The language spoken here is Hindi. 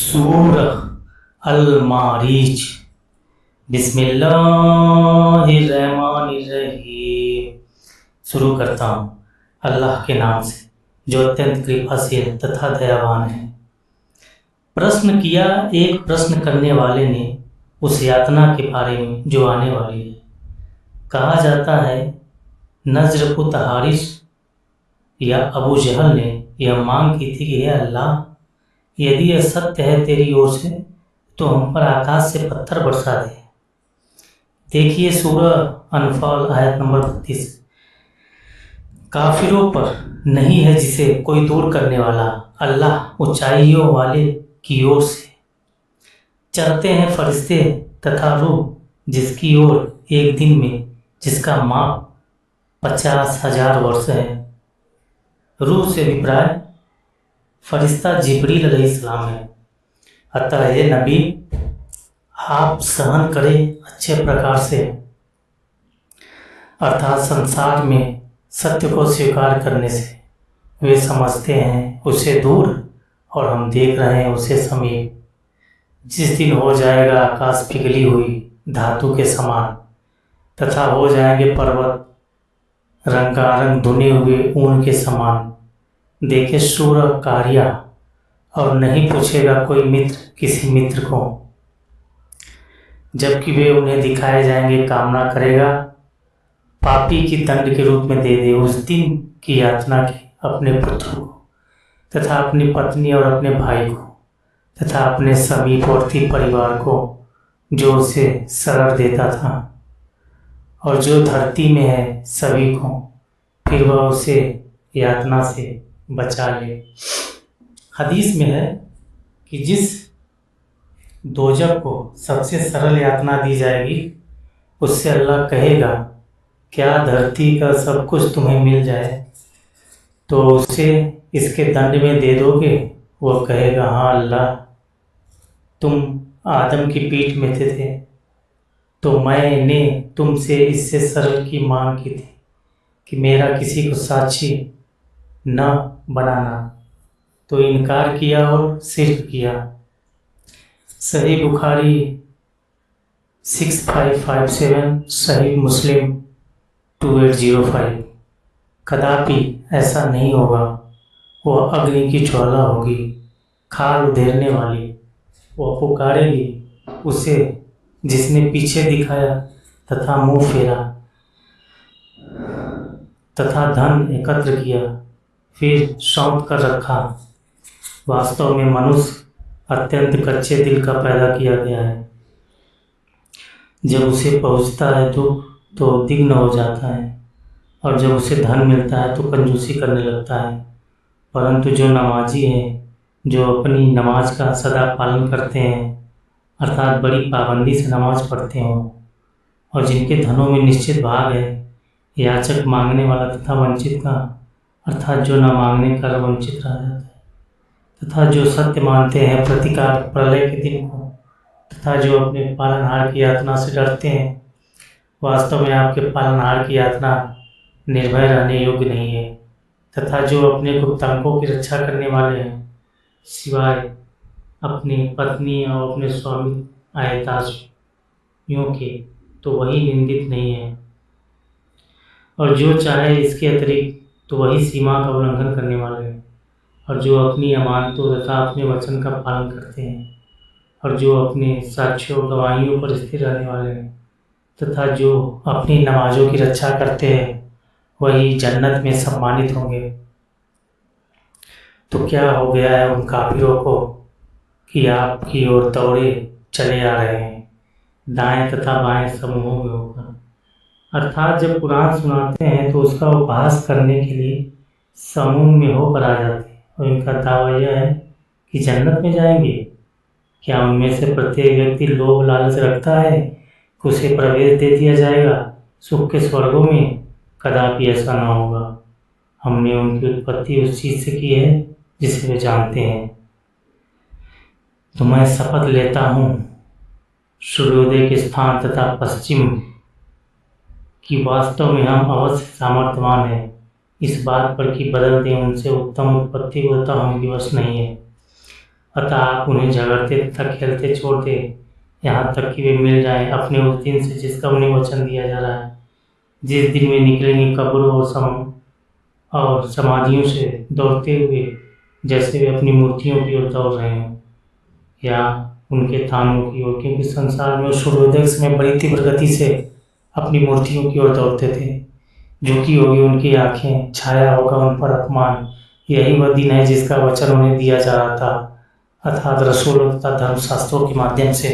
सूरह अल-मारीज। बिस्मिल्लाहिर्रहमानिर्रहीम। शुरू करता हूँ अल्लाह के नाम से जो अत्यंत कृपाशील तथा दयावान है। प्रश्न किया एक प्रश्न करने वाले ने उस यातना के बारे में जो आने वाली है। कहा जाता है नज़र उत हारिस या अबू जहल ने यह मांग की थी कि हे अल्लाह, यदि यह सत्य है तेरी ओर से तो हम पर आकाश से पत्थर बरसा दे। देखिए सूरह अनफाल आयत नंबर 32। काफिरों पर नहीं है जिसे कोई दूर करने वाला। अल्लाह ऊंचाइयों वाले की ओर से चलते हैं फरिश्ते तथा रूह जिसकी ओर एक दिन में जिसका माप 50,000 वर्ष है। रूह से अभिप्राय फरिश्ता जिब्रील अलैहिस्सलाम है। अतः ये नबी आप सहन करें अच्छे प्रकार से, अर्थात संसार में सत्य को स्वीकार करने से। वे समझते हैं उसे दूर और हम देख रहे हैं उसे समीप। जिस दिन हो जाएगा आकाश पिघली हुई धातु के समान तथा हो जाएंगे पर्वत रंगारंग धुने हुए ऊन के समान। देखे सूरह कारिया और नहीं पूछेगा कोई मित्र किसी मित्र को, जबकि वे उन्हें दिखाए जाएंगे। कामना करेगा पापी की दंड के रूप में दे दे उस दिन की यातना की अपने पुत्र को तथा अपनी पत्नी और अपने भाई को तथा अपने समीपवर्ती परिवार को जो उसे शरण देता था और जो धरती में है सभी को, फिर वह उसे यातना से बचा ले। हदीस में है कि जिस दोजक को सबसे सरल यातना दी जाएगी उससे अल्लाह कहेगा क्या धरती का सब कुछ तुम्हें मिल जाए तो उसे इसके दंड में दे दोगे। वह कहेगा हाँ अल्लाह, तुम आदम की पीठ में थे तो मैंने तुमसे इससे सरल की मांग की थी कि मेरा किसी को साक्षी न बनाना, तो इनकार किया और सिर्फ किया। सही बुखारी 6557, सही मुस्लिम 2805। कदापि ऐसा नहीं होगा। वह अग्नि की ज्वाला होगी खाल उधेरने वाली। वह पुकारेगी उसे जिसने पीछे दिखाया तथा मुंह फेरा तथा धन एकत्र किया फिर सौंप कर रखा। वास्तव में मनुष्य अत्यंत कच्चे दिल का पैदा किया गया है। जब उसे पहुंचता है दुख तो उद्विग्न हो जाता है और जब उसे धन मिलता है तो कंजूसी करने लगता है। परंतु जो नमाजी हैं, जो अपनी नमाज का सदा पालन करते हैं, अर्थात बड़ी पाबंदी से नमाज पढ़ते हों और जिनके धनों में निश्चित भाग है, याचक मांगने वाला तथा वंचित का, अर्थात जो न मांगने का वंचित रह जाता है, तथा जो सत्य मानते हैं प्रतिकार प्रलय के दिन को, तथा जो अपने पालनहार की यातना से डरते हैं। वास्तव में आपके पालनहार की यातना निर्भय रहने योग्य नहीं है। तथा जो अपने गुप्तांगों की रक्षा करने वाले हैं सिवाय अपनी पत्नी और अपने स्वामी आयताशियों के, तो वही निंदित नहीं है। और जो चाहे इसके अतिरिक्त तो वही सीमा का उल्लंघन करने वाले हैं। और जो अपनी अमानतों तथा अपने वचन का पालन करते हैं और जो अपने साक्ष्यों गवाहियों पर स्थिर रहने वाले हैं तथा जो अपनी नमाजों की रक्षा करते हैं वही जन्नत में सम्मानित होंगे। तो क्या हो गया है उन काफिरों को कि आपकी ओर दौड़े चले आ रहे हैं दाएं तथा बाएं समूहों में होकर। अर्थात जब कुरान सुनाते हैं तो उसका उपहास करने के लिए समूह में होकर आ जाते हैं और इनका दावा यह है कि जन्नत में जाएंगे। क्या उनमें से प्रत्येक व्यक्ति लोभ लालच रखता है कि उसे प्रवेश दे दिया जाएगा सुख के स्वर्गों में? कदापि ऐसा न होगा। हमने उनकी उत्पत्ति उस चीज़ से की है जिसे वे जानते हैं। तो मैं शपथ लेता हूँ सूर्योदय के स्थान तथा पश्चिम कि वास्तव में हम अवश्य सामर्थ्यवान हैं इस बात पर कि बदल दें उनसे उत्तम उत्पत्ति को, तथा हम विवश नहीं है। अतः आप उन्हें झगड़ते तथा खेलते छोड़ दें, यहाँ तक कि वे मिल जाएं अपने उस दिन से जिसका उन्हें वचन दिया जा रहा है, जिस दिन वे निकलेंगे कब्रों और समाधियों से दौड़ते हुए, जैसे वे अपनी मूर्तियों की ओर दौड़ रहे हों या उनके थानों की ओर, क्योंकि संसार में सूर्योदय में बड़ी तीव्र गति से अपनी मूर्तियों की ओर दौड़ते थे। झुकी होगी उनकी आंखें, छाया होगा उन पर अपमान। यही वह दिन है जिसका वचन उन्हें दिया जा रहा था, अर्थात रसूलों तथा धर्मशास्त्रों के माध्यम से।